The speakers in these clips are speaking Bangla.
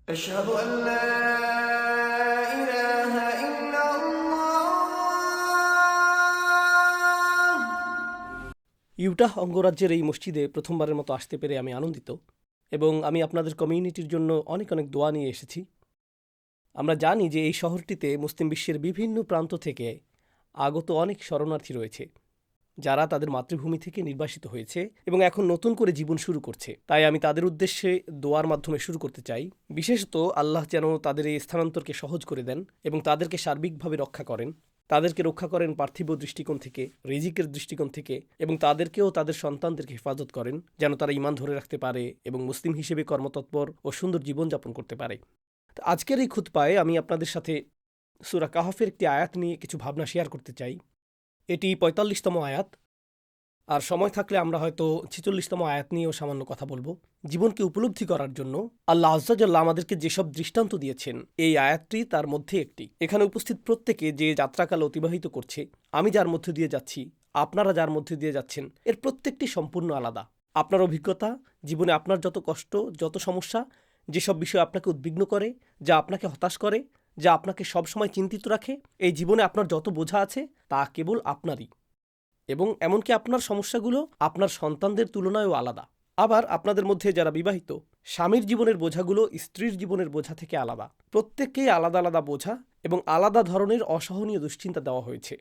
أشهد أن لا إله إلا الله। ইউটাহ অঙ্গরাজ্যের এই মসজিদে প্রথমবারের মতো আসতে পেরে আমি আনন্দিত এবং আমি আপনাদের কমিউনিটির জন্য অনেক অনেক দোয়া নিয়ে এসেছি। আমরা জানি যে এই শহরটিতে মুসলিম বিশ্বের বিভিন্ন প্রান্ত থেকে আগত অনেক শরণার্থী রয়েছে, যারা তাদের মাতৃভূমি থেকে নির্বাসিত হয়েছে এবং এখন নতুন করে জীবন শুরু করছে। তাই আমি তাদের উদ্দেশ্যে দোয়ার মাধ্যমে শুরু করতে চাই। বিশেষত আল্লাহ যেন তাদের এই স্থানান্তরকে সহজ করে দেন এবং তাদেরকে সার্বিকভাবে রক্ষা করেন। তাদেরকে রক্ষা করেন পার্থিব দৃষ্টিকোণ থেকে, রিজিকের দৃষ্টিকোণ থেকে, এবং তাদেরকেও তাদের সন্তানদেরকে হেফাজত করেন যেন তারা ঈমান ধরে রাখতে পারে এবং মুসলিম হিসেবে কর্মতৎপর ও সুন্দর জীবনযাপন করতে পারে। তো আজকের এই খুতবায় আমি আপনাদের সাথে সূরা কাহফের একটি আয়াত নিয়ে কিছু ভাবনা শেয়ার করতে চাই। এটি ৪৫তম আয়াত, আর সময় থাকলে আমরা হয়তো ৪৬তম আয়াত নিয়েও সামান্য কথা বলবো। জীবনকে উপলব্ধি করার জন্য আল্লাহ আজ্জাজাল্লাহ আমাদেরকে যেসব দৃষ্টান্ত দিয়েছেন, এই আয়াতটি তার মধ্যে একটি। এখানে উপস্থিত প্রত্যেকে যে যাত্রাকাল অতিবাহিত করছে, আমি যার মধ্যে দিয়ে যাচ্ছি, আপনারা যার মধ্যে দিয়ে যাচ্ছেন, এর প্রত্যেকটি সম্পূর্ণ আলাদা। আপনার অভিজ্ঞতা, জীবনে আপনার যত কষ্ট, যত সমস্যা, যেসব বিষয় আপনাকে উদ্বিগ্ন করে, যা আপনাকে হতাশ করে, যা আপনাকে সবসময় চিন্তিত রাখে, এই জীবনে আপনার যত বোঝা আছে তা কেবল আপনারই, এবং এমনকি আপনার সমস্যাগুলো আপনার সন্তানদের তুলনায়ও আলাদা। আবার আপনাদের মধ্যে যারা বিবাহিত, স্বামীর জীবনের বোঝাগুলো স্ত্রীর জীবনের বোঝা থেকে আলাদা। প্রত্যেককেই আলাদা আলাদা বোঝা এবং আলাদা ধরনের অসহনীয় দুশ্চিন্তা দেওয়া হয়েছে।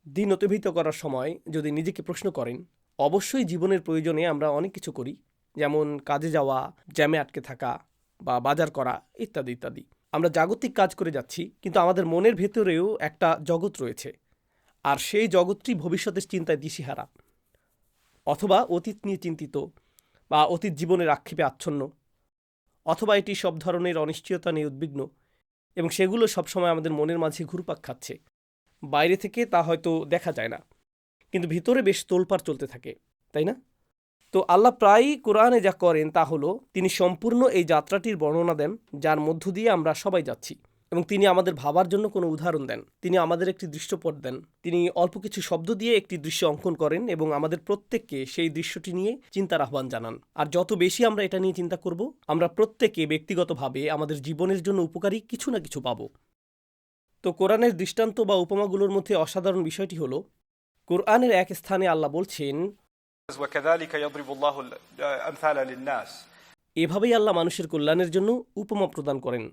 দিন অতিবাহিত করার সময় যদি নিজেকে প্রশ্ন করেন, অবশ্যই জীবনের প্রয়োজনে আমরা অনেক কিছু করি, যেমন কাজে যাওয়া, জ্যামে আটকে থাকা বা বাজার করা ইত্যাদি ইত্যাদি। আমরা জাগতিক কাজ করে যাচ্ছি, কিন্তু আমাদের মনের ভেতরেও একটা জগৎ রয়েছে, আর সেই জগৎটি ভবিষ্যতের চিন্তায় দিশেহারা, অথবা অতীত নিয়ে চিন্তিত, বা অতীত জীবনের আক্ষেপে আচ্ছন্ন, অথবা এটি সব ধরনের অনিশ্চয়তা নিয়ে উদ্বিগ্ন, এবং সেগুলো সবসময় আমাদের মনের মাঝে ঘুরপাক খাচ্ছে। বাইরে থেকে তা হয়তো দেখা যায় না, কিন্তু ভিতরে বেশ তোলপাড় চলতে থাকে, তাই না? তো আল্লাহ প্রায়ই কোরআনে যা করেন তা হলো তিনি সম্পূর্ণ এই যাত্রাটির বর্ণনা দেন, যার মধ্য দিয়ে আমরা সবাই যাচ্ছি, এবং তিনি আমাদের ভাবার জন্য কোনো উদাহরণ দেন। তিনি আমাদের একটি দৃশ্যপট দেন। তিনি অল্প কিছু শব্দ দিয়ে একটি দৃশ্য অঙ্কন করেন এবং আমাদের প্রত্যেককে সেই দৃশ্যটি নিয়ে চিন্তার আহ্বান জানান। আর যত বেশি আমরা এটা নিয়ে চিন্তা করব, আমরা প্রত্যেকে ব্যক্তিগতভাবে আমাদের জীবনের জন্য উপকারী কিছু না কিছু পাব। তো কোরআনের দৃষ্টান্ত বা উপমাগুলোর মধ্যে অসাধারণ বিষয়টি হলো, কোরআনের এক স্থানে আল্লাহ বলছেন, وكذلك يضرب الله الأمثال للناس এভাবেই আল্লাহ মানুষের কল্যাণের জন্য উপমা প্রদান করেন।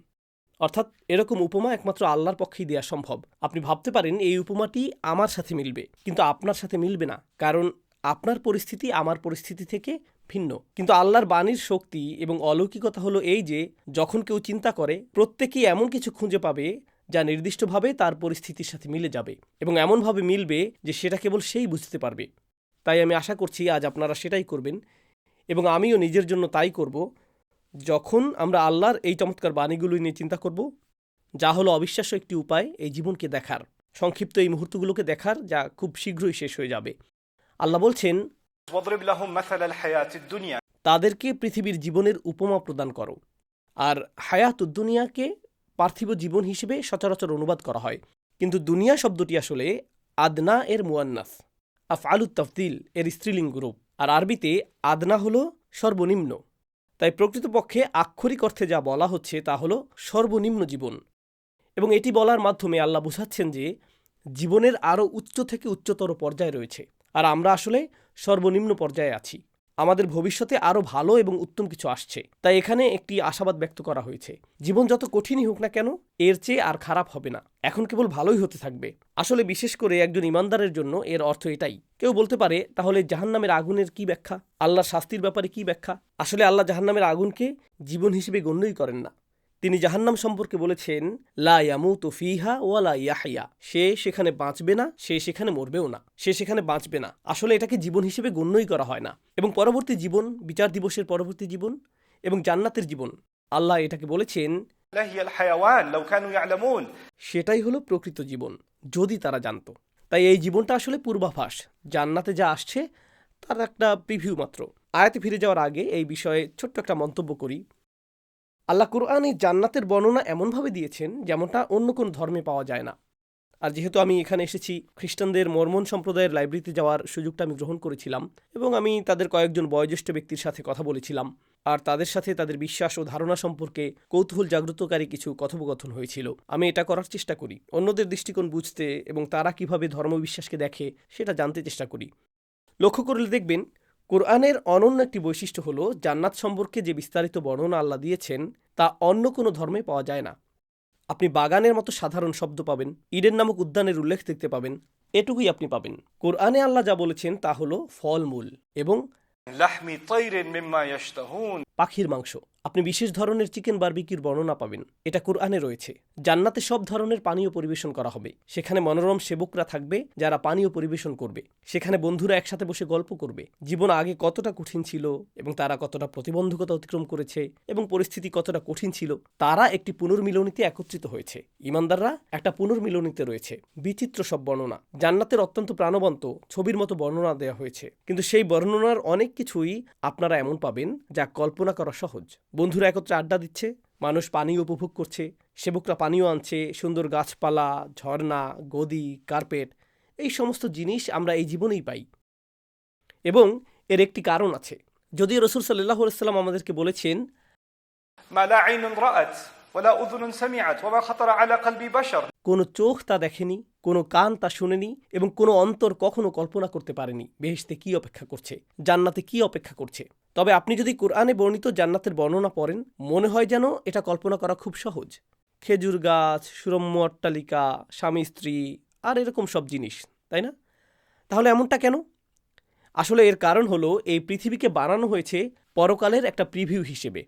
অর্থাৎ এরকম উপমা একমাত্র আল্লাহর পক্ষেই দেওয়া সম্ভব। আপনি ভাবতে পারেন এই উপমাটি আমার সাথে মিলবে, কিন্তু আপনার সাথে মিলবে না, কারণ আপনার পরিস্থিতি আমার পরিস্থিতি থেকে ভিন্ন। কিন্তু আল্লাহর বাণীর শক্তি এবং অলৌকিকতা হলো এই যে, যখন কেউ চিন্তা করে, প্রত্যেকেই এমন কিছু খুঁজে পাবে যা নির্দিষ্টভাবে তার পরিস্থিতির সাথে মিলে যাবে, এবং এমনভাবে মিলবে যে সেটা কেবল সেই বুঝতে পারবে। তাই আমি আশা করছি আজ আপনারা সেটাই করবেন, এবং আমিও নিজের জন্য তাই করব, যখন আমরা আল্লাহর এই চমৎকার বাণীগুলো নিয়ে চিন্তা করব, যা হলো অবিশ্বাস্য একটি উপায় এই জীবনকে দেখার, সংক্ষিপ্ত এই মুহূর্তগুলোকে দেখার, যা খুব শীঘ্রই শেষ হয়ে যাবে। আল্লাহ বলছেন, واضرب لهم مثل الحياة الدنيا তাদেরকে পৃথিবীর জীবনের উপমা প্রদান করো। আর হায়াতুদ দুনিয়াকে পার্থিব জীবন হিসেবে সচরাচর অনুবাদ করা হয়, কিন্তু দুনিয়া শব্দটি আসলে আদনা এর মুয়ান্নাস, আফআলুত তাফদিল এর স্ত্রীলিঙ্গ রূপ, আর আরবিতে আদনা হলো সর্বনিম্ন। তাই প্রকৃতপক্ষে আক্ষরিক অর্থে যা বলা হচ্ছে তা হলো সর্বনিম্ন জীবন, এবং এটি বলার মাধ্যমে আল্লাহ বোঝাচ্ছেন যে জীবনের আরও উচ্চ থেকে উচ্চতর পর্যায়ে রয়েছে, আর আমরা আসলে সর্বনিম্ন পর্যায়ে আছি। আমাদের ভবিষ্যতে আরও ভালো এবং উত্তম কিছু আসছে। তাই এখানে একটি আশাবাদ ব্যক্ত করা হয়েছে, জীবন যত কঠিনই হোক না কেন, এর চেয়ে আর খারাপ হবে না, এখন কেবল ভালোই হতে থাকবে। আসলে বিশেষ করে একজন ইমানদারের জন্য এর অর্থ এটাই। কেউ বলতে পারে, তাহলে জাহান্নামের আগুনের কি ব্যাখ্যা, আল্লাহর শাস্তির ব্যাপারে কি ব্যাখ্যা? আসলে আল্লাহ জাহান্নামের আগুনকে জীবন হিসেবে গণ্যই করেন না। তিনি জাহান্নাম সম্পর্কে বলেছেন, লা ইয়ামুতু ফিহা ওয়ালা ইয়াহইয়া, সে সেখানে বাঁচবে না, সে সেখানে মরবেও না, সে সেখানে বাঁচবে না। আসলে এটাকে জীবন হিসেবে গণ্যই করা হয় না। এবং পরবর্তী জীবন, বিচার দিবসের পরবর্তী জীবন এবং জান্নাতের জীবন, আল্লাহ এটাকে বলেছেন, لا هي الحيوان لو كانوا يعلمون সেটাই হলো প্রকৃত জীবন, যদি তারা জানত। তাই এই জীবনটা আসলে পূর্বাভাস, জান্নাতে যা আসছে তার একটা প্রিভিউ মাত্র। আয়াতে ফিরে যাওয়ার আগে এই বিষয়ে ছোট্ট একটা মন্তব্য করি। আল্লাহ কুরআনে জান্নাতের বর্ণনা এমনভাবে দিয়েছেন যেমনটা অন্য কোন ধর্মে পাওয়া যায় না। আর যেহেতু আমি এখানে এসেছি, খ্রিস্টানদের মর্মন সম্প্রদায়ের লাইব্রেরিতে যাওয়ার সুযোগটা আমি গ্রহণ করেছিলাম এবং আমি তাদের কয়েকজন বয়োজ্যেষ্ঠ ব্যক্তির সাথে কথা বলেছিলাম আর তাদের সাথে তাদের বিশ্বাস ও ধারণা সম্পর্কে কৌতূহল জাগ্রতকারী কিছু কথোপকথন হয়েছিল। আমি এটা করার চেষ্টা করি, অন্যদের দৃষ্টিকোণ বুঝতে এবং তারা কিভাবে ধর্মবিশ্বাসকে দেখে সেটা জানতে চেষ্টা করি। লক্ষ্য করলে দেখবেন কোরআনের অনন্য একটি বৈশিষ্ট্য হলো জান্নাত সম্পর্কে যে বিস্তারিত বর্ণনা আল্লাহ দিয়েছেন তা অন্য কোনো ধর্মে পাওয়া যায় না। আপনি বাগানের মতো সাধারণ শব্দ পাবেন, ইডেন নামক উদ্যানের উল্লেখ দেখতে পাবেন, এটুকুই আপনি পাবেন। কোরআনে আল্লাহ যা বলেছেন তা হলো ফলমূল এবং لحم طير مما يشتهون পাখির মাংস। আপনি বিশেষ ধরনের চিকেন বারবিকিউর বর্ণনা পাবেন, এটা কোরআনে রয়েছে। জান্নাতে সব ধরনের পানীয় পরিবেশন করা হবে, সেখানে মনোরম সেবকরা থাকবে যারা পানীয় পরিবেশন করবে, সেখানে বন্ধুরা একসাথে বসে গল্প করবে, জীবন আগে কতটা কঠিন ছিল এবং তারা কতটা প্রতিবন্ধকতা অতিক্রম করেছে এবং পরিস্থিতি কতটা কঠিন ছিল, তারা একটি পুনর্মিলনীতে একত্রিত হয়েছে। ইমানদাররা একটা পুনর্মিলনীতে রয়েছে। বিচিত্র সব বর্ণনা, জান্নাতের অত্যন্ত প্রাণবন্ত ছবির মতো বর্ণনা দেওয়া হয়েছে, কিন্তু সেই বর্ণনার অনেক কিছুই আপনারা এমন পাবেন যা কল্পনা করা সহজ। বন্ধুরা একত্রে আড্ডা দিচ্ছে, মানুষ পানীয় উপভোগ করছে, সেবকরা পানীয় আনছে, সুন্দর গাছপালা, ঝর্ণা, গদি, কার্পেট, এই সমস্ত জিনিস আমরা এই জীবনেই পাই। এবং এর একটি কারণ আছে। যদিও রাসূল সাল্লাল্লাহু আলাইহি ওয়াসাল্লাম আমাদেরকে বলেছেন, ما لا عين رأت ولا أذن سمعت وما خطر على قلب بشر কোনো চোখ তা দেখেনি, কোনো কান তা শুনেনি এবং কোনো অন্তর কখনো কল্পনা করতে পারেনি বেহেশতে কি অপেক্ষা করছে, জান্নাতে কি অপেক্ষা করছে। তবে আপনি যদি কোরআনে বর্ণিত জান্নাতের বর্ণনা পড়েন, মনে হয় যেন এটা কল্পনা করা খুব সহজ। খেজুর গাছ, সুরম্য অট্টালিকা, স্বামী স্ত্রী আর এরকম সব জিনিস, তাই না? তাহলে এমনটা কেন? আসলে এর কারণ হলো এই পৃথিবীকে বানানো হয়েছে পরকালের একটা প্রিভিউ হিসেবে।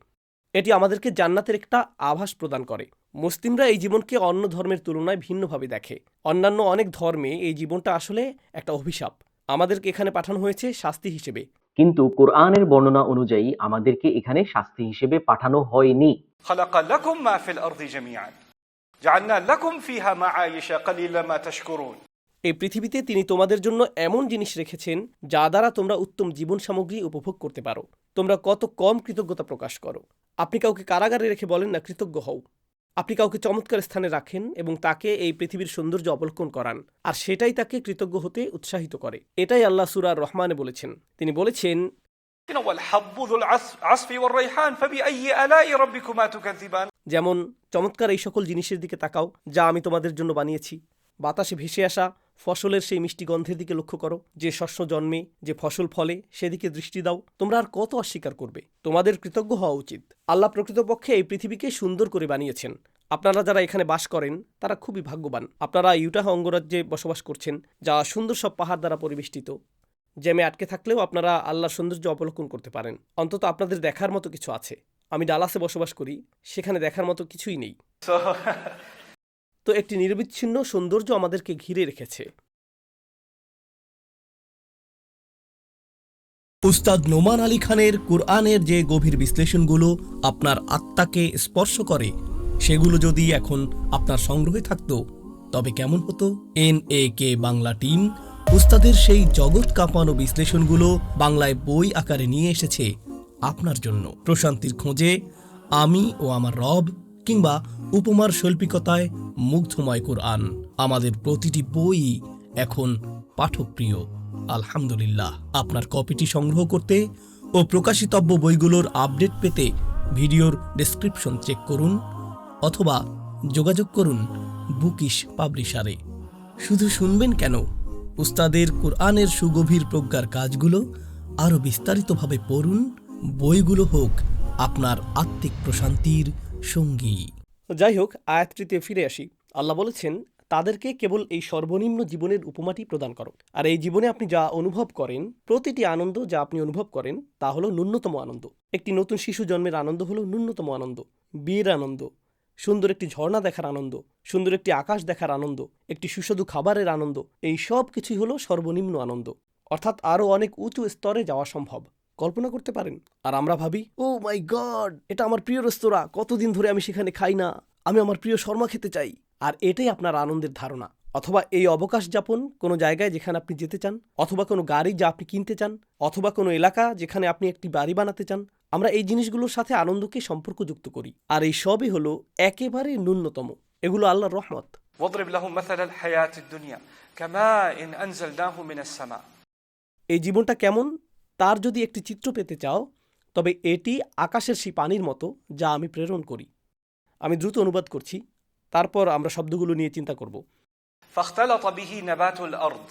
এটি আমাদেরকে জান্নাতের একটা আভাস প্রদান করে। মুসলিমরা এই জীবনকে অন্য ধর্মের তুলনায় ভিন্নভাবে দেখে। অন্যান্য অনেক ধর্মে এই জীবনটা আসলে একটা অভিশাপ, আমাদেরকে এখানে পাঠানো হয়েছে শাস্তি হিসেবে। কিন্তু কোরআনের বর্ণনা অনুযায়ী আমাদেরকে এখানে শাস্তি হিসেবে পাঠানো হয়নি। خلق لكم ما في الأرض جميعا جعلنا لكم فيها معايش قليلا ما تشكرون এই পৃথিবীতে তিনি তোমাদের জন্য এমন জিনিস রেখেছেন যা দ্বারা তোমরা উত্তম জীবন সামগ্রী উপভোগ করতে পারো। তোমরা কত কম কৃতজ্ঞতা প্রকাশ করো। আপনি কাউকে কারাগারে রেখে বলেন না কৃতজ্ঞ হও। আপনি কাউকে চমৎকার স্থানে রাখেন এবং তাকে এই পৃথিবীর সৌন্দর্য অবলোকন করান, আর সেটাই তাকে কৃতজ্ঞ হতে উৎসাহিত করে। এটাই আল্লাহ সূরা রহমানে বলেছেন। তিনি বলেছেন, والحب ذو العصف والريحان فبأي آلاء ربكما تكذبان যেমন চমৎকার এই সকল জিনিসের দিকে তাকাও যা আমি তোমাদের জন্য বানিয়েছি। বাতাসে ভেসে আসা ফসলের সেই মিষ্টি গন্ধের দিকে লক্ষ্য করো, যে শস্য জন্মে, যে ফসল ফলে, সেদিকে দৃষ্টি দাও। তোমরা আর কত অস্বীকার করবে? তোমাদের কৃতজ্ঞ হওয়া উচিত। আল্লাহ প্রকৃতপক্ষে এই পৃথিবীকে সুন্দর করে বানিয়েছেন। আপনারা যারা এখানে বাস করেন তারা খুবই ভাগ্যবান। আপনারা ইউটাহ অঙ্গরাজ্যে বসবাস করছেন, যা সুন্দর সব পাহাড় দ্বারা পরিবেষ্টিত। জ্যামে আটকে থাকলেও আপনারা আল্লাহর সৌন্দর্য অবলোকন করতে পারেন। অন্তত আপনাদের দেখার মতো কিছু আছে। আমি ডালাসে বসবাস করি, সেখানে দেখার মতো কিছুই নেই। তো একটি নিরবিচ্ছিন্ন সৌন্দর্য আমাদেরকে ঘিরে রেখেছে। উস্তাদ নোমান আলী খানের কুরআনের যে গভীর বিশ্লেষণগুলো আপনার আত্মাকে স্পর্শ করে, সেগুলো যদি এখন আপনার সংগ্রহে থাকতো তবে কেমন হতো? NAK বাংলা টিম উস্তাদের সেই জগৎ কাঁপানো বিশ্লেষণগুলো বাংলায় বই আকারে নিয়ে এসেছে আপনার জন্য। প্রশান্তির খোঁজে, আমি ও আমার রব, কিংবা উপমার শৈল্পিকতায় মুগ্ধময় কোরআন, আমাদের প্রতিটি বই এখন পাঠকপ্রিয়। আলহামদুলিল্লাহ। আপনার কপিটি সংগ্রহ করতে ও প্রকাশিতব্য বইগুলোর আপডেট পেতে ভিডিওর ডেসক্রিপশন চেক করুন অথবা যোগাযোগ করুন বুকিশ পাবলিশারে। শুধু শুনবেন কেন, উস্তাদের কোরআনের সুগভীর প্রজ্ঞার কাজগুলো আরও বিস্তারিতভাবে পড়ুন। বইগুলো হোক আপনার আত্মিক প্রশান্তির সঙ্গী। যাই হোক, আয়াতটিতে ফিরে আসি। আল্লাহ বলেছেন, তাদেরকে কেবল এই সর্বনিম্ন জীবনের উপমাটি প্রদান করো। আর এই জীবনে আপনি যা অনুভব করেন, প্রতিটি আনন্দ যা আপনি অনুভব করেন তা হলো ন্যূনতম আনন্দ। একটি নতুন শিশু জন্মের আনন্দ হলো ন্যূনতম আনন্দ। বিয়ের আনন্দ, সুন্দর একটি ঝর্ণা দেখার আনন্দ, সুন্দর একটি আকাশ দেখার আনন্দ, একটি সুস্বাদু খাবারের আনন্দ, এই সব কিছুই হলো সর্বনিম্ন আনন্দ। অর্থাৎ আরও অনেক উঁচু স্তরে যাওয়া সম্ভব। কল্পনা করতে পারেন? আর আমরা ভাবি, ও মাই গড, এটা আমার প্রিয় রেস্তোরাঁ, কতদিন ধরে আমি সেখানে খাই না, আমি আমার প্রিয় শর্মা খেতে চাই। আর এটাই আপনার আনন্দের ধারণা। অথবা এই অবকাশ যাপন কোনো জায়গায় যেখানে আপনি যেতে চান, অথবা কোনো গাড়ি যা আপনি কিনতে চান, অথবা কোনো এলাকা যেখানে আপনি একটি বাড়ি বানাতে চান। আমরা এই জিনিসগুলোর সাথে আনন্দকে সম্পর্কযুক্ত করি, আর এই সবই হলো একেবারে ন্যূনতম। এগুলো আল্লাহর রহমত। واضرب لهم مثل الحياة الدنيا كماء أنزلناه من السماء. এই জীবনটা কেমন তার যদি একটি চিত্র পেতে চাও তবে এটি আকাশের সেই পানির মতো যা আমি প্রেরণ করি। আমি দ্রুত অনুবাদ করছি, তারপর আমরা শব্দগুলো নিয়ে চিন্তা করব। فاختلط به نبات الأرض.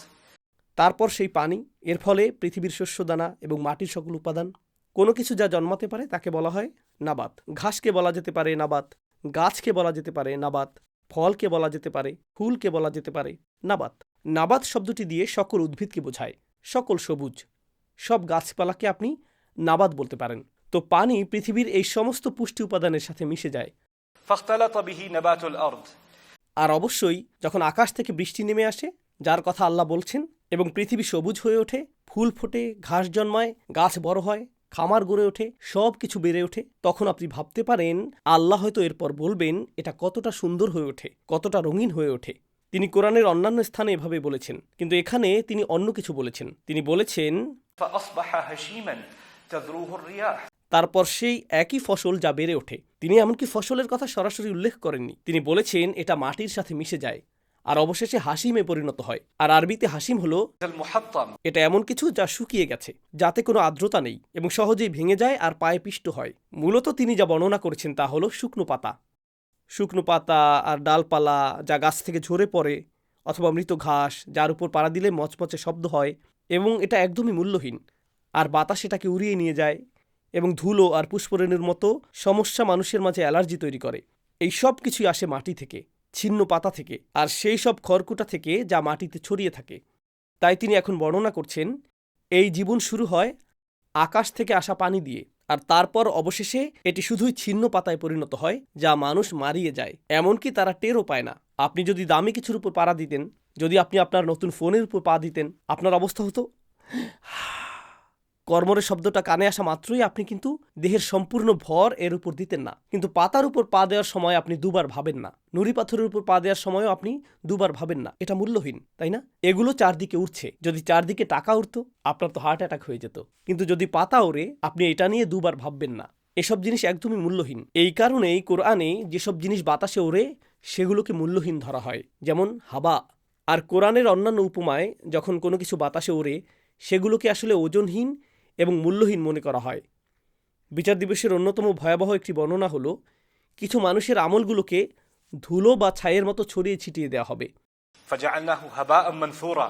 তারপর সেই পানি, এর ফলে পৃথিবীর শস্যদানা এবং মাটির সকল উপাদান, কোনো কিছু যা জন্মাতে পারে তাকে বলা হয় নাবাত। ঘাসকে বলা যেতে পারে নাবাত, গাছকে বলা যেতে পারে নাবাত, ফলকে বলা যেতে পারে, ফুলকে বলা যেতে পারে নাবাত। নাবাত শব্দটি দিয়ে সকল উদ্ভিদকে বোঝায়, সকল সবুজ, সব গাছপালাকে আপনি নাবাত বলতে পারেন। তো পানি পৃথিবীর এই সমস্ত পুষ্টি উপাদানের সাথে মিশে যায়। فاختلط به نبات الأرض. আর অবশ্যই যখন আকাশ থেকে বৃষ্টি নেমে আসে, যার কথা আল্লাহ বলছেন, এবং পৃথিবী সবুজ হয়ে ওঠে, ফুল ফোটে, ঘাস জন্মায়, গাছ বড় হয়, খামার গড়ে ওঠে, সব কিছু বেড়ে ওঠে, তখন আপনি ভাবতে পারেন আল্লাহ হয়তো এরপর বলবেন এটা কতটা সুন্দর হয়ে ওঠে, কতটা রঙিন হয়ে ওঠে। তিনি কোরআনের অন্যান্য স্থানে এভাবে বলেছেন, কিন্তু এখানে তিনি অন্য কিছু বলেছেন। তিনি বলেছেন فأصبح هشيما تذروه الرياح. তারপর সেই একই ফসল যা বেড়ে ওঠে। তিনি এমনকি ফসলের কথা সরাসরি উল্লেখ করেননি, তিনি বলেছেন এটা মাটির সাথে মিশে যায় আর অবশেষে হাসিমে পরিণত হয়। আর আরবিতে হাসিম হলো المحطم. এটা এমন কিছু যা শুকিয়ে গেছে, যাতে কোনো আর্দ্রতা নেই এবং সহজেই ভেঙে যায় আর পায়ে পিষ্ট হয়। মূলত তিনি যা বর্ণনা করেছেন তা হলো শুকনো পাতা, শুকনো পাতা আর ডালপালা যা গাছ থেকে ঝরে পড়ে, অথবা মৃত ঘাস যার উপর পাড়া দিলে মচমচে শব্দ হয় এবং এটা একদমই মূল্যহীন, আর বাতাস এটাকে উড়িয়ে নিয়ে যায় এবং ধুলো আর পুষ্পরেণুর মতো সমস্যা মানুষের মাঝে অ্যালার্জি তৈরি করে। এই সব কিছুই আসে মাটি থেকে, ছিন্ন পাতা থেকে, আর সেই সব খড়কুটা থেকে যা মাটিতে ছড়িয়ে থাকে। তাই তিনি এখন বর্ণনা করছেন এই জীবন শুরু হয় আকাশ থেকে আসা পানি দিয়ে, আর তারপর অবশেষে এটি শুধুই ছিন্ন পাতায় পরিণত হয় যা মানুষ মারিয়ে যায়, এমনকি তারা টেরও পায় না। আপনি যদি দামি কিছুর উপর পাড়া দিতেন, যদি আপনি আপনার নতুন ফোনের উপর পা দিতেন, আপনার অবস্থা হতো কর্মরের শব্দটা কানে আসা মাত্রই আপনি কিন্তু দেহের সম্পূর্ণ ভর এর উপর দিতেন না। কিন্তু পাতার উপর পা দেওয়ার সময় আপনি দুবার ভাবেন না, নুড়ি পাথরের উপর পা দেওয়ার সময়ও আপনি দুবার ভাবেন না। এটা মূল্যহীন, তাই না? এগুলো চারদিকে উঠছে, যদি চারদিকে টাকা উঠতো আপনার তো হার্ট অ্যাটাক হয়ে যেত। কিন্তু যদি পাতা ওড়ে আপনি এটা নিয়ে দুবার ভাববেন না। এসব জিনিস একদমই মূল্যহীন। এই কারণেই কোরআনে যেসব জিনিস বাতাসে ওড়ে সেগুলোকে মূল্যহীন ধরা হয়, যেমন হাবা। আর কোরআনের অন্যান্য উপমায় যখন কোনো কিছু বাতাসে ওড়ে সেগুলোকে আসলে ওজনহীন এবং মূল্যহীন মনে করা হয়। বিচার দিবসের অন্যতম ভয়াবহ একটি বর্ণনা হলো কিছু মানুষের আমলগুলোকে ধুলো বা ছাইয়ের মতো ছড়িয়ে ছিটিয়ে দেওয়া হবে। فجعلناه هباء منثورا.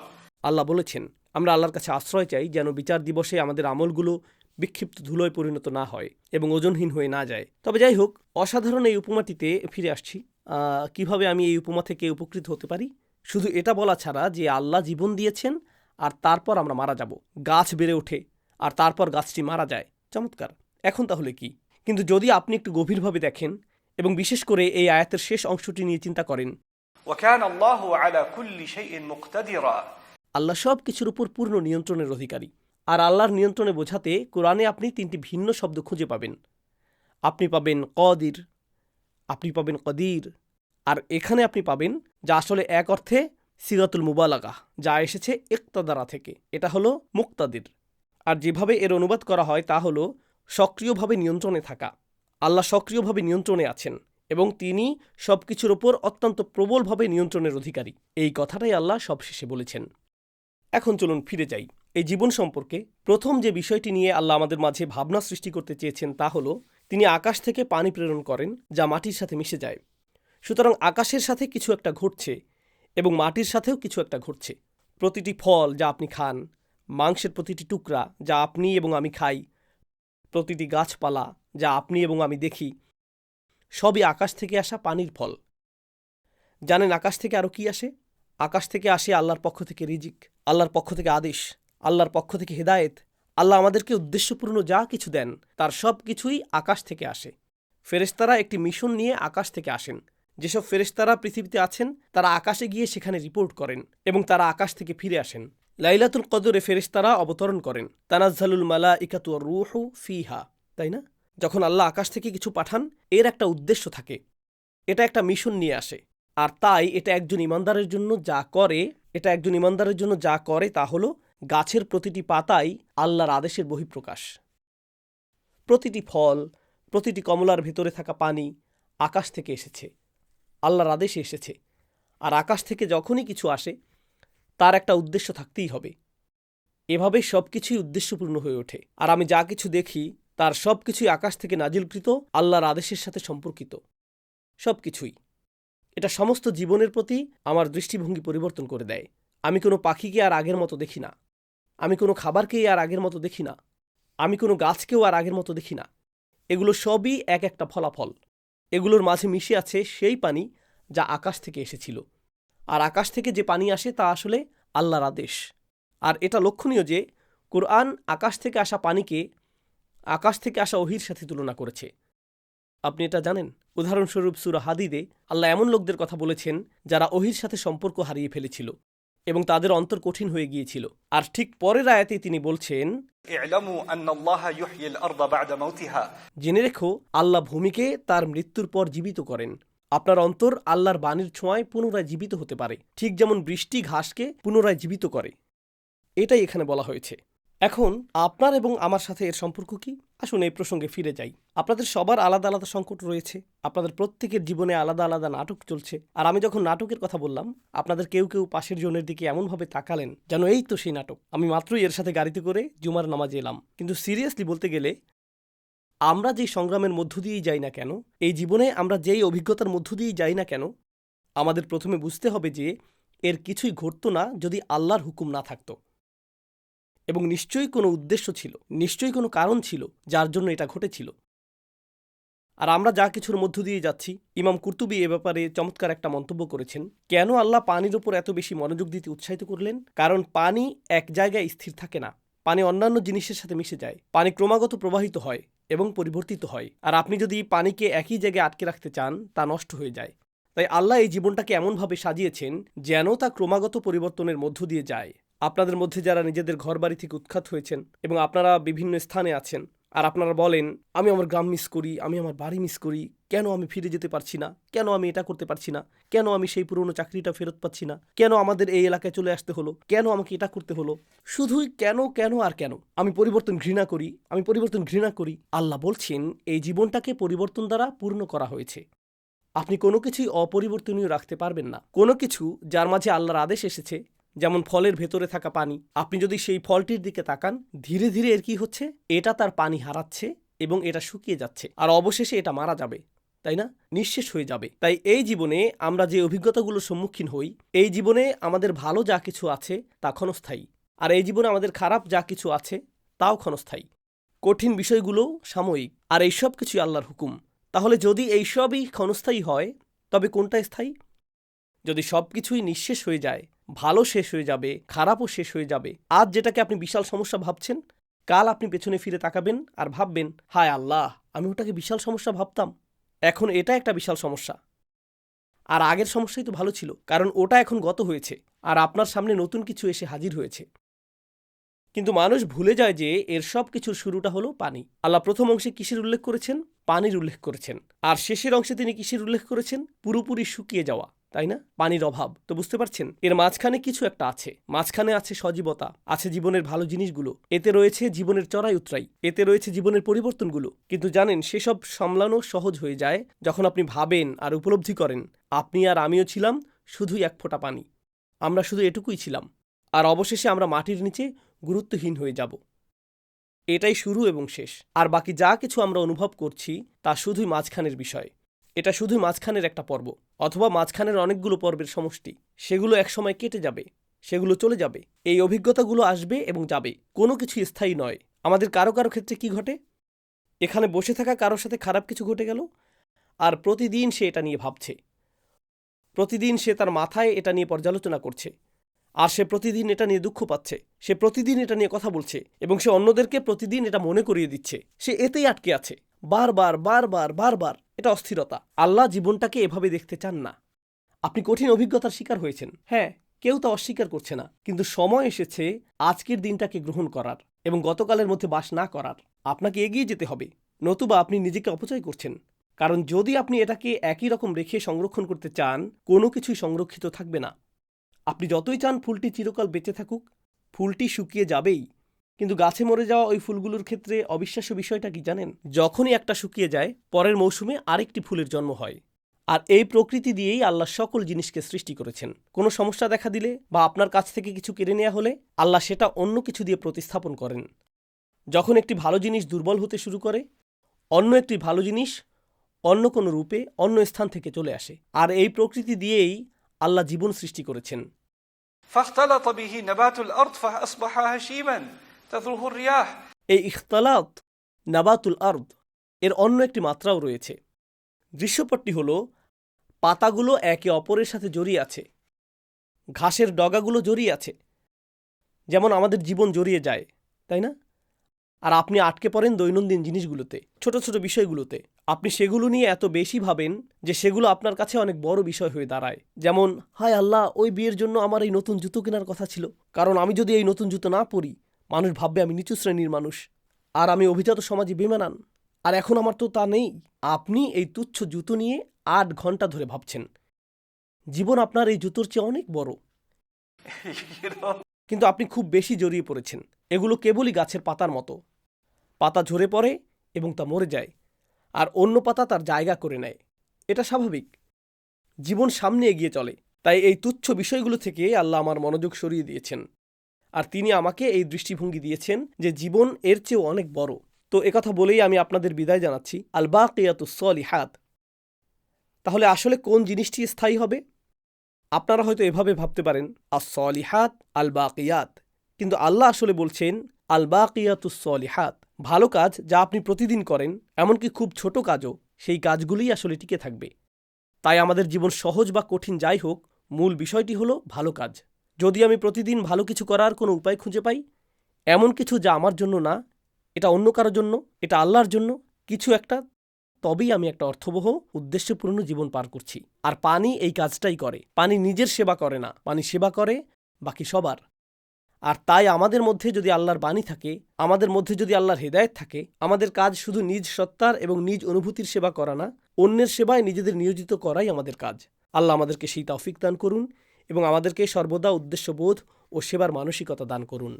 আল্লাহ বলেছেন আমরা আল্লাহর কাছে আশ্রয় চাই যেন বিচার দিবসে আমাদের আমলগুলো বিক্ষিপ্ত ধুলোয় পরিণত না হয় এবং ওজনহীন হয়ে না যায়। তবে যাই হোক, অসাধারণ এই উপমাটিতে ফিরে আসছি। কিভাবে আমি এই উপমা থেকে উপকৃত হতে পারি? শুধু এটা বলা ছাড়া যে আল্লাহ জীবন দিয়েছেন আর তারপর আমরা মারা যাব, গাছ বেড়ে ওঠে আর তারপর গাছটি মারা যায়। চমৎকার। এখন তাহলে কি? কিন্তু যদি আপনি একটু গভীরভাবে দেখেন এবং বিশেষ করে এই আয়াতের শেষ অংশটি নিয়ে চিন্তা করেন, وكان الله على كل شيء مقتدرا. আল্লাহ সব কিছুর উপর পূর্ণ নিয়ন্ত্রণের অধিকারী। আর আল্লাহর নিয়ন্ত্রণে বোঝাতে কোরআনে আপনি তিনটি ভিন্ন শব্দ খুঁজে পাবেন। আপনি পাবেন কদির, আপনি পাবেন কদির, আর এখানে আপনি পাবেন যা আসলে এক অর্থে সিগাতুল মুবালাগা, যা এসেছে ইক্তাদারা থেকে। এটা হলো মুক্তাদির। আর যেভাবে এর অনুবাদ করা হয় তা হলো সক্রিয়ভাবে নিয়ন্ত্রণে থাকা। আল্লাহ সক্রিয়ভাবে নিয়ন্ত্রণে আছেন এবং তিনি সব কিছুর ওপর অত্যন্ত প্রবলভাবে নিয়ন্ত্রণের অধিকারী। এই কথাটাই আল্লাহ সবশেষে বলেছেন। এখন চলুন ফিরে যাই এই জীবন সম্পর্কে। প্রথম যে বিষয়টি নিয়ে আল্লাহ আমাদের মাঝে ভাবনা সৃষ্টি করতে চেয়েছেন তা হলো তিনি আকাশ থেকে পানি প্রেরণ করেন যা মাটির সাথে মিশে যায়। সুতরাং আকাশের সাথে কিছু একটা ঘটছে এবং মাটির সাথেও কিছু একটা ঘটছে। প্রতিটি ফল যা আপনি খান, মাংসের প্রতিটি টুকরা যা আপনি এবং আমি খাই, প্রতিটি গাছপালা যা আপনি এবং আমি দেখি, সবই আকাশ থেকে আসা পানির ফল। জানেন আকাশ থেকে আরও কি আসে? আকাশ থেকে আসে আল্লাহর পক্ষ থেকে রিজিক, আল্লাহর পক্ষ থেকে আদেশ, আল্লাহর পক্ষ থেকে হেদায়েত। আল্লাহ আমাদেরকে উদ্দেশ্যপূর্ণ যা কিছু দেন তার সব কিছুই আকাশ থেকে আসে। ফেরেশতারা একটি মিশন নিয়ে আকাশ থেকে আসেন। যেসব ফেরেশতারা পৃথিবীতে আছেন তারা আকাশে গিয়ে সেখানে রিপোর্ট করেন এবং তারা আকাশ থেকে ফিরে আসেন। লাইলাতুল কদরে ফেরেশতারা অবতরণ করেন। তানাজ্জালুল মালাইকাতু ওয়ার রূহু ফিহা, তাই না? যখন আল্লাহ আকাশ থেকে কিছু পাঠান এর একটা উদ্দেশ্য থাকে, এটা একটা মিশন নিয়ে আসে। আর তাই এটা একজন ইমানদারের জন্য যা করে তা হলো গাছের প্রতিটি পাতাই আল্লাহর আদেশের বহিঃপ্রকাশ। প্রতিটি ফল, প্রতিটি কমলার ভেতরে থাকা পানি আকাশ থেকে এসেছে, আল্লাহর আদেশে এসেছে। আর আকাশ থেকে যখনই কিছু আসে তার একটা উদ্দেশ্য থাকতেই হবে। এভাবে সব কিছুই উদ্দেশ্যপূর্ণ হয়ে ওঠে। আর আমি যা কিছু দেখি তার সব কিছুই আকাশ থেকে নাজিলকৃত আল্লাহর আদেশের সাথে সম্পর্কিত। সব কিছুই। এটা সমস্ত জীবনের প্রতি আমার দৃষ্টিভঙ্গি পরিবর্তন করে দেয়। আমি কোনো পাখিকে আর আগের মতো দেখি না। আমি কোনো খাবারকেই আর আগের মতো দেখি না। আমি কোনো গাছকেও আর আগের মতো দেখি না। এগুলো সবই এক একটা ফলাফল। এগুলোর মাঝে মিশে আছে সেই পানি যা আকাশ থেকে এসেছিল। আর আকাশ থেকে যে পানি আসে তা আসলে আল্লাহর আদেশ। আর এটা লক্ষণীয় যে কোরআন আকাশ থেকে আসা পানিকে আকাশ থেকে আসা ওহীর সাথে তুলনা করেছে। আপনি এটা জানেন? উদাহরণস্বরূপ সূরা হাদীদে আল্লাহ এমন লোকদের কথা বলেছেন যারা ওহীর সাথে সম্পর্ক হারিয়ে ফেলেছিল এবং তাদের অন্তর কঠিন হয়ে গিয়েছিল। আর ঠিক পরের আয়াতে তিনি বলছেন, اعلموا أن الله يحيي الأرض بعد موتها জেনে রেখো আল্লাহ ভূমিকে তার মৃত্যুর পর জীবিত করেন। আপনার অন্তর আল্লাহর বাণীর ছোঁয়ায় পুনরায় জীবিত হতে পারে, ঠিক যেমন বৃষ্টি ঘাসকে পুনরায় জীবিত করে। এটাই এখানে বলা হয়েছে। এখন আপনার এবং আমার সাথে এর সম্পর্ক কি? আসুন এই প্রসঙ্গে ফিরে যাই। আপনাদের সবার আলাদা আলাদা সংকট রয়েছে। আপনাদের প্রত্যেকের জীবনে আলাদা আলাদা নাটক চলছে। আর আমি যখন নাটকের কথা বললাম, আপনাদের কেউ কেউ পাশের জনের দিকে এমনভাবে তাকালেন যেন এই তো সেই নাটক। আমি মাত্রই এর সাথে গাড়িতে করে জুমার নামাজে এলাম। কিন্তু সিরিয়াসলি বলতে গেলে আমরা যেই সংগ্রামের মধ্য দিয়েই যাই না কেন, এই জীবনে আমরা যেই অভিজ্ঞতার মধ্য দিয়েই যাই না কেন, আমাদের প্রথমে বুঝতে হবে যে এর কিছুই ঘটত না যদি আল্লাহর হুকুম না থাকত। এবং নিশ্চয়ই কোনো উদ্দেশ্য ছিল, নিশ্চয়ই কোনো কারণ ছিল যার জন্য এটা ঘটেছিল। আর আমরা যা কিছুর মধ্য দিয়ে যাচ্ছি, ইমাম কুরতুবী এ ব্যাপারে চমৎকার একটা মন্তব্য করেছেন। কেন আল্লাহ পানির উপর এত বেশি মনোযোগ দিতে উৎসাহিত করলেন? কারণ পানি এক জায়গায় স্থির থাকে না। পানি অন্যান্য জিনিসের সাথে মিশে যায়। পানি ক্রমাগত প্রবাহিত হয় এবং পরিবর্তিত হয়। আর আপনি যদি পানিকে একই জায়গায় আটকে রাখতে চান, তা নষ্ট হয়ে যায়। তাই আল্লাহ এই জীবনটাকে এমনভাবে সাজিয়েছেন যেন তা ক্রমাগত পরিবর্তনের মধ্য দিয়ে যায়। আপনাদের মধ্যে যারা নিজেদের ঘরবাড়ি থেকে উৎখাত হয়েছেন এবং আপনারা বিভিন্ন স্থানে আছেন, আর আপনারা বলেন, আমি আমার গ্রাম মিস করি, আমি আমার বাড়ি মিস করি, কেন আমি ফিরে যেতে পারছি না, কেন আমি এটা করতে পারছি না, কেন আমি সেই পুরনো চাকরিটা ফেরত পাচ্ছি না, কেন আমাদের এই এলাকায় চলে আসতে হলো, কেন আমাকে এটা করতে হলো, শুধুই কেন কেন আর কেন। আমি পরিবর্তন ঘৃণা করি, আমি পরিবর্তন ঘৃণা করি। আল্লাহ বলছেন এই জীবনটাকে পরিবর্তন দ্বারা পূর্ণ করা হয়েছে। আপনি কোনো কিছুই অপরিবর্তনীয় রাখতে পারবেন না। কোনো কিছু যার মাঝে আল্লাহর আদেশ এসেছে, যেমন ফলের ভেতরে থাকা পানি, আপনি যদি সেই ফলটির দিকে তাকান, ধীরে ধীরে এর কি হচ্ছে, এটা তার পানি হারাচ্ছে এবং এটা শুকিয়ে যাচ্ছে, আর অবশেষে এটা মারা যাবে, তাই না? নিঃশেষ হয়ে যাবে। তাই এই জীবনে আমরা যে অভিজ্ঞতাগুলোর সম্মুখীন হই, এই জীবনে আমাদের ভালো যা কিছু আছে তা ক্ষণস্থায়ী, আর এই জীবনে আমাদের খারাপ যা কিছু আছে তাও ক্ষণস্থায়ী। কঠিন বিষয়গুলো সাময়িক, আর এইসব কিছুই আল্লাহর হুকুম। তাহলে যদি এইসবই ক্ষণস্থায়ী হয়, তবে কোনটা স্থায়ী? যদি সব কিছুই নিঃশেষ হয়ে যায়, ভালো শেষ হয়ে যাবে, খারাপও শেষ হয়ে যাবে। আজ যেটাকে আপনি বিশাল সমস্যা ভাবছেন, কাল আপনি পেছনে ফিরে তাকাবেন আর ভাববেন, হায় আল্লাহ, আমি ওটাকে বিশাল সমস্যা ভাবতাম, এখন এটা একটা বিশাল সমস্যা। আর আগের সমস্যাই তো ভালো ছিল, কারণ ওটা এখন গত হয়েছে আর আপনার সামনে নতুন কিছু এসে হাজির হয়েছে। কিন্তু মানুষ ভুলে যায় যে এর সব কিছুর শুরুটা হলো পানি। আল্লাহ প্রথম অংশে কিসের উল্লেখ করেছেন? পানির উল্লেখ করেছেন। আর শেষের অংশে তিনি কিসের উল্লেখ করেছেন? পুরোপুরি শুকিয়ে যাওয়া, তাই না? পানির অভাব। তো বুঝতে পারছেন এর মাঝখানে কিছু একটা আছে। মাঝখানে আছে সজীবতা, আছে জীবনের ভালো জিনিসগুলো, এতে রয়েছে জীবনের চড়াই উতরাই, এতে রয়েছে জীবনের পরিবর্তনগুলো। কিন্তু জানেন, সেসব সামলানো সহজ হয়ে যায় যখন আপনি ভাবেন আর উপলব্ধি করেন আপনি আর আমিও ছিলাম শুধুই এক ফোঁটা পানি। আমরা শুধু এটুকুই ছিলাম, আর অবশেষে আমরা মাটির নিচে গুরুত্বহীন হয়ে যাব। এটাই শুরু এবং শেষ। আর বাকি যা কিছু আমরা অনুভব করছি তা শুধুই মাঝখানের বিষয়। এটা শুধুই মাঝখানের একটা পর্ব, অথবা মাঝখানের অনেকগুলো পর্বের সমষ্টি। সেগুলো একসময় কেটে যাবে, সেগুলো চলে যাবে। এই অভিজ্ঞতাগুলো আসবে এবং যাবে, কোনো কিছু স্থায়ী নয়। আমাদের কারো কারো ক্ষেত্রে কি ঘটে? এখানে বসে থাকা কারোর সাথে খারাপ কিছু ঘটে গেল, আর প্রতিদিন সে এটা নিয়ে ভাবছে, প্রতিদিন সে তার মাথায় এটা নিয়ে পর্যালোচনা করছে, আর সে প্রতিদিন এটা নিয়ে দুঃখ পাচ্ছে, সে প্রতিদিন এটা নিয়ে কথা বলছে, এবং সে অন্যদেরকে প্রতিদিন এটা মনে করিয়ে দিচ্ছে। সে এতেই আটকে আছে, বারবার বারবার বারবার। এটা অস্থিরতা। আল্লাহ জীবনটাকে এভাবে দেখতে চান না। আপনি কঠিন অভিজ্ঞতার শিকার হয়েছেন, হ্যাঁ, কেউ তা অস্বীকার করছে না। কিন্তু সময় এসেছে আজকের দিনটাকে গ্রহণ করার এবং গতকালের মধ্যে বাস না করার। আপনাকে এগিয়ে যেতে হবে, নতুবা আপনি নিজেকে অপচয় করছেন। কারণ যদি আপনি এটাকে একই রকম রেখে সংরক্ষণ করতে চান, কোনো কিছুই সংরক্ষিত থাকবে না। আপনি যতই চান ফুলটি চিরকাল বেঁচে থাকুক, ফুলটি শুকিয়ে যাবেই। কিন্তু গাছে মরে যাওয়া ওই ফুলগুলোর ক্ষেত্রে অবিশ্বাস্য বিষয়টা কি জানেন? যখনই একটা শুকিয়ে যায়, পরের মৌসুমে আরেকটি ফুলের জন্ম হয়। আর এই প্রকৃতি দিয়েই আল্লাহ সকল জিনিসকে সৃষ্টি করেছেন। কোনো সমস্যা দেখা দিলে বা আপনার কাছ থেকে কিছু কেড়ে নেওয়া হলে আল্লাহ সেটা অন্য কিছু দিয়ে প্রতিস্থাপন করেন। যখন একটি ভালো জিনিস দুর্বল হতে শুরু করে, অন্য একটি ভালো জিনিস অন্য কোনো রূপে অন্য স্থান থেকে চলে আসে। আর এই প্রকৃতি দিয়েই আল্লাহ জীবন সৃষ্টি করেছেন। فاختلط به نبات الأرض فأصبح هشيما تذروه الرياح। এই ইখতালাত নাবাতুল আরদ এর অন্য একটি মাত্রাও রয়েছে। দৃশ্যপটটি হল পাতাগুলো একে অপরের সাথে জড়িয়ে আছে, ঘাসের ডগাগুলো জড়িয়ে আছে, যেমন আমাদের জীবন জড়িয়ে যায়, তাই না? আর আপনি আটকে পড়েন দৈনন্দিন জিনিসগুলোতে, ছোট ছোট বিষয়গুলোতে। আপনি সেগুলো নিয়ে এত বেশি ভাবেন যে সেগুলো আপনার কাছে অনেক বড় বিষয় হয়ে দাঁড়ায়। যেমন, হায় আল্লাহ, ওই বিয়ের জন্য আমার এই নতুন জুতো কেনার কথা ছিল, কারণ আমি যদি এই নতুন জুতো না পরি মানুষ ভাববে আমি নিচু শ্রেণীর মানুষ, আর আমি অভিজাত সমাজে বেমানান, আর এখন আমার তো তা নেই। আপনি এই তুচ্ছ জুতো নিয়ে 8 ঘন্টা ধরে ভাবছেন। জীবন আপনার এই জুতোর চেয়ে অনেক বড়, কিন্তু আপনি খুব বেশি জড়িয়ে পড়েছেন। এগুলো কেবলই গাছের পাতার মতো, পাতা ঝরে পড়ে এবং তা মরে যায়, আর অন্য পাতা তার জায়গা করে নেয়। এটা স্বাভাবিক, জীবন সামনে এগিয়ে চলে। তাই এই তুচ্ছ বিষয়গুলো থেকে আল্লাহ আমার মনোযোগ সরিয়ে দিয়েছেন, আর তিনি আমাকে এই দৃষ্টিভঙ্গি দিয়েছেন যে জীবন এর চেয়েও অনেক বড়। তো একথা বলেই আমি আপনাদের বিদায় জানাচ্ছি। আল বাকিয়াতুস সলিহাত। তাহলে আসলে কোন জিনিসটি স্থায়ী হবে? আপনারা হয়তো এভাবে ভাবতে পারেন, আস সলিহাত আল বাকিয়াত, কিন্তু আল্লাহ আসলে বলছেন আল বাকিয়াতুস সলিহাত। ভালো কাজ যা আপনি প্রতিদিন করেন, এমনকি খুব ছোট কাজও, সেই কাজগুলোই আসলে টিকে থাকবে। তাই আমাদের জীবন সহজ বা কঠিন যাই হোক, মূল বিষয়টি হলো ভালো কাজ। যদি আমি প্রতিদিন ভালো কিছু করার কোনো উপায় খুঁজে পাই, এমন কিছু যা আমার জন্য না, এটা অন্য কারোর জন্য, এটা আল্লাহর জন্য কিছু একটা, তবেই আমি একটা অর্থবহ উদ্দেশ্যপূর্ণ জীবন পার করছি। আর পানি এই কাজটাই করে। পানি নিজের সেবা করে না, পানি সেবা করে বাকি সবার। আর তাই আমাদের মধ্যে যদি আল্লাহর বাণী থাকে, আমাদের মধ্যে যদি আল্লাহর হেদায়েত থাকে, আমাদের কাজ শুধু নিজ সত্তার এবং নিজ অনুভূতির সেবা করা না, অন্যের সেবায় নিজেদের নিয়োজিত করাই আমাদের কাজ। আল্লাহ আমাদেরকে সেই তৌফিক দান করুন এবং আমাদেরকে সর্বদা উদ্দেশ্যবোধ ও সেবার মানসিকতা দান করুন।